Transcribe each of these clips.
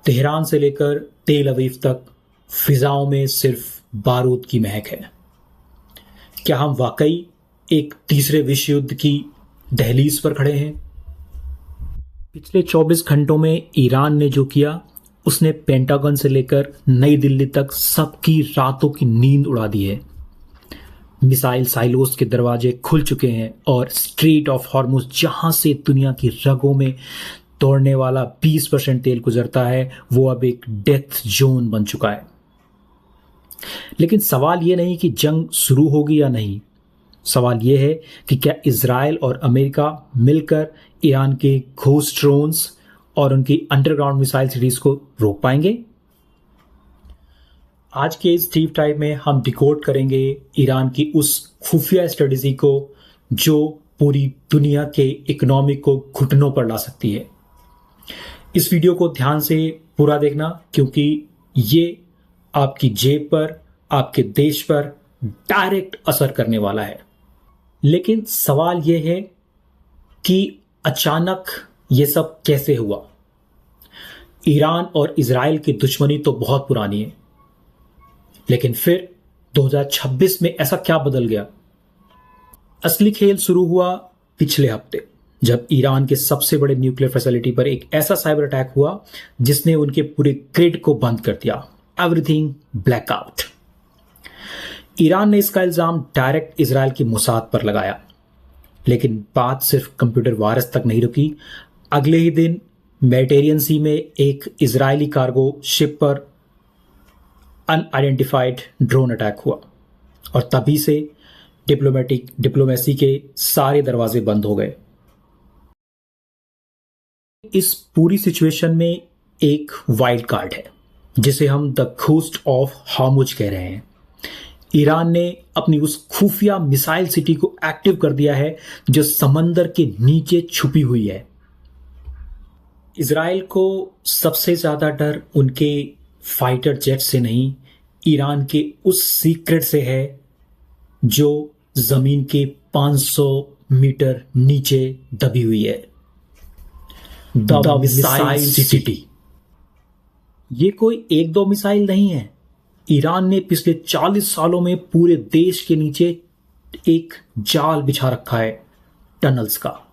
Tehran से लेकर तेल अवीव तक फिजाओं में सिर्फ बारूद की महक है। क्या हम वाकई एक तीसरे विश्व युद्ध की दहलीज पर खड़े हैं? पिछले 24 घंटों में ईरान ने जो किया, उसने पेंटागन से लेकर नई दिल्ली तक सबकी रातों की नींद उड़ा दी है। मिसाइल साइलोस के दरवाजे खुल चुके हैं और स्ट्रेट ऑफ हॉर्मुज, जहां से दुनिया की रगों में तोड़ने वाला 20% तेल गुजरता है, वो अब एक डेथ जोन बन चुका है। लेकिन सवाल यह नहीं कि जंग शुरू होगी या नहीं, सवाल यह है कि क्या इजराइल और अमेरिका मिलकर ईरान के घोस्ट ड्रोन्स और उनकी अंडरग्राउंड मिसाइल सीरीज को रोक पाएंगे? आज के इस डीप टाइम में हम डिकोड करेंगे ईरान की उस खुफिया स्ट्रेटेजी को जो पूरी दुनिया के इकोनॉमी को घुटनों पर ला सकती है। इस वीडियो को ध्यान से पूरा देखना, क्योंकि ये आपकी जेब पर, आपके देश पर डायरेक्ट असर करने वाला है। लेकिन सवाल यह है कि अचानक ये सब कैसे हुआ? ईरान और इजराइल की दुश्मनी तो बहुत पुरानी है, लेकिन फिर 2026 में ऐसा क्या बदल गया? असली खेल शुरू हुआ पिछले हफ्ते, जब ईरान के सबसे बड़े न्यूक्लियर फैसिलिटी पर एक ऐसा साइबर अटैक हुआ जिसने उनके पूरे ग्रिड को बंद कर दिया। Everything blackout. ईरान ने इसका इल्जाम डायरेक्ट इजराइल की मोसाद पर लगाया, लेकिन बात सिर्फ कंप्यूटर वायरस तक नहीं रुकी। अगले ही दिन मेडिटेरियन सी में एक इजरायली कार्गो शिप पर अनआइडेंटिफाइड ड्रोन अटैक हुआ और तभी से डिप्लोमेसी के सारे दरवाजे बंद हो गए। इस पूरी सिचुएशन में एक वाइल्ड कार्ड है जिसे हम द घोस्ट ऑफ हॉर्मुज कह रहे हैं। ईरान ने अपनी उस खुफिया मिसाइल सिटी को एक्टिव कर दिया है जो समंदर के नीचे छुपी हुई है। इजराइल को सबसे ज्यादा डर उनके फाइटर जेट से नहीं, ईरान के उस सीक्रेट से है जो जमीन के 500 मीटर नीचे दबी हुई है। The missile city. ये कोई एक दो मिसाइल नहीं है। ईरान ने पिछले 40 सालों में पूरे देश के नीचे एक जाल बिछा रखा है, टनल्स का,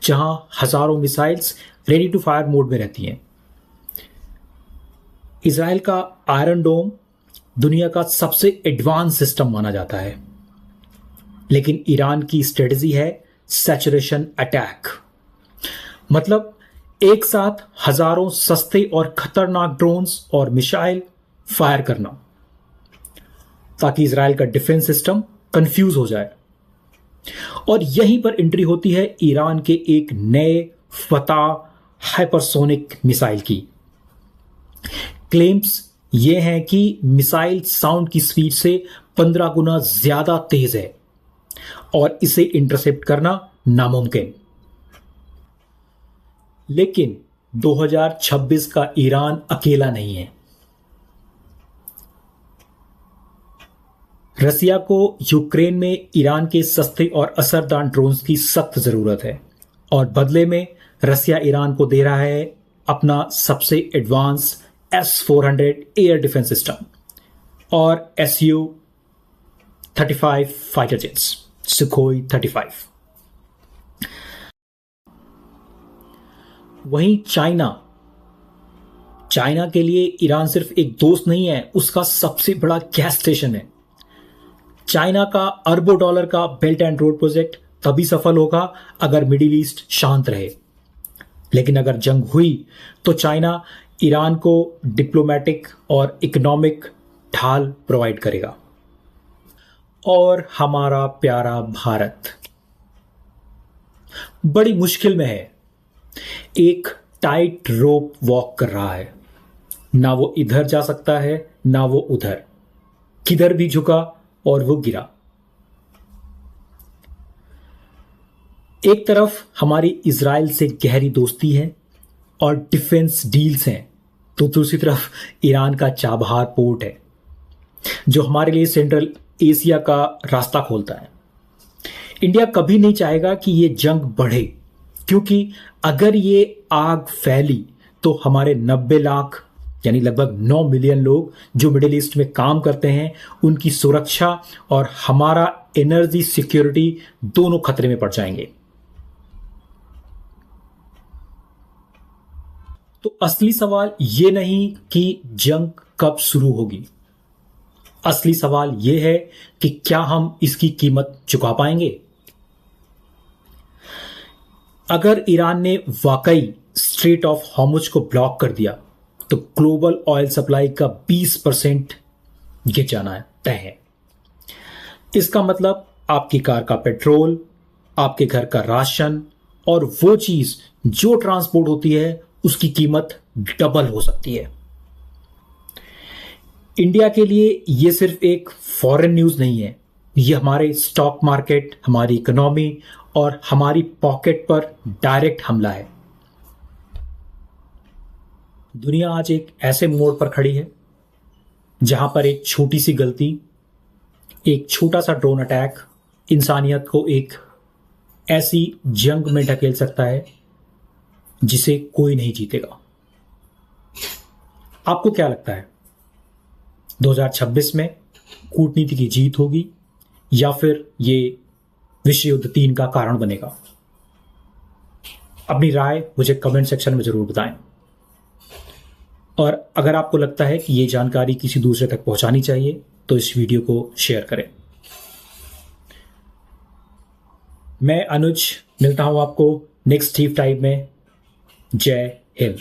जहां हजारों missiles ready to fire mode में रहती हैं। इजराइल का आयरन डोम दुनिया का सबसे एडवांस सिस्टम माना जाता है, लेकिन ईरान की स्ट्रेटजी है सैचुरेशन अटैक। मतलब एक साथ हजारों सस्ते और खतरनाक ड्रोन्स और मिसाइल फायर करना, ताकि इजराइल का डिफेंस सिस्टम कंफ्यूज हो जाए। और यहीं पर एंट्री होती है ईरान के एक नए फतह हाइपरसोनिक मिसाइल की। क्लेम्स ये हैं कि मिसाइल साउंड की स्पीड से 15 गुना ज्यादा तेज है और इसे इंटरसेप्ट करना नामुमकिन। लेकिन 2026 का ईरान अकेला नहीं है। रसिया को यूक्रेन में ईरान के सस्ते और असरदार ड्रोन्स की सख्त जरूरत है, और बदले में रसिया ईरान को दे रहा है अपना सबसे advance S-400 air defence system और Su-35 फाइटर जेट्स, सुखोई 35। वहीं चाइना के लिए ईरान सिर्फ एक दोस्त नहीं है, उसका सबसे बड़ा गैस स्टेशन है। चाइना का अरबों डॉलर का बेल्ट एंड रोड प्रोजेक्ट तभी सफल होगा अगर मिडिल ईस्ट शांत रहे। लेकिन अगर जंग हुई तो चाइना ईरान को डिप्लोमेटिक और इकोनॉमिक ढाल प्रोवाइड करेगा। और हमारा प्यारा भारत बड़ी मुश्किल में है, एक टाइट रोप वॉक कर रहा है। ना वो इधर जा सकता है, ना वो उधर, किधर भी झुका और वो गिरा। एक तरफ हमारी इजराइल से गहरी दोस्ती है और डिफेंस डील्स हैं, तो दूसरी तरफ ईरान का चाबहार पोर्ट है जो हमारे लिए सेंट्रल एशिया का रास्ता खोलता है। इंडिया कभी नहीं चाहेगा कि ये जंग बढ़े, क्योंकि अगर ये आग फैली तो हमारे 90 लाख यानी लगभग 9 मिलियन लोग जो मिडिल ईस्ट में काम करते हैं, उनकी सुरक्षा और हमारा एनर्जी सिक्योरिटी दोनों खतरे में पड़ जाएंगे। तो असली सवाल यह नहीं कि जंग कब शुरू होगी, असली सवाल यह है कि क्या हम इसकी कीमत चुका पाएंगे। अगर ईरान ने वाकई स्ट्रेट ऑफ हॉर्मुज को ब्लॉक कर दिया तो ग्लोबल ऑयल सप्लाई का 20% गिर जाना तय है। इसका मतलब आपकी कार का पेट्रोल, आपके घर का राशन और वो चीज जो ट्रांसपोर्ट होती है उसकी कीमत डबल हो सकती है। इंडिया के लिए यह सिर्फ एक फॉरेन न्यूज नहीं है, यह हमारे स्टॉक मार्केट, हमारी इकोनॉमी और हमारी पॉकेट पर डायरेक्ट हमला है। दुनिया आज एक ऐसे मोड़ पर खड़ी है जहां पर एक छोटी सी गलती, एक छोटा सा ड्रोन अटैक इंसानियत को एक ऐसी जंग में ढकेल सकता है जिसे कोई नहीं जीतेगा। आपको क्या लगता है, 2026 में कूटनीति की जीत होगी या फिर ये विश्व युद्ध 3 का कारण बनेगा? अपनी राय मुझे कमेंट सेक्शन में जरूर बताएं। और अगर आपको लगता है कि ये जानकारी किसी दूसरे तक पहुंचानी चाहिए तो इस वीडियो को शेयर करें। मैं अनुज मिलता हूं आपको नेक्स्ट डीप टाइम में। जय हिंद।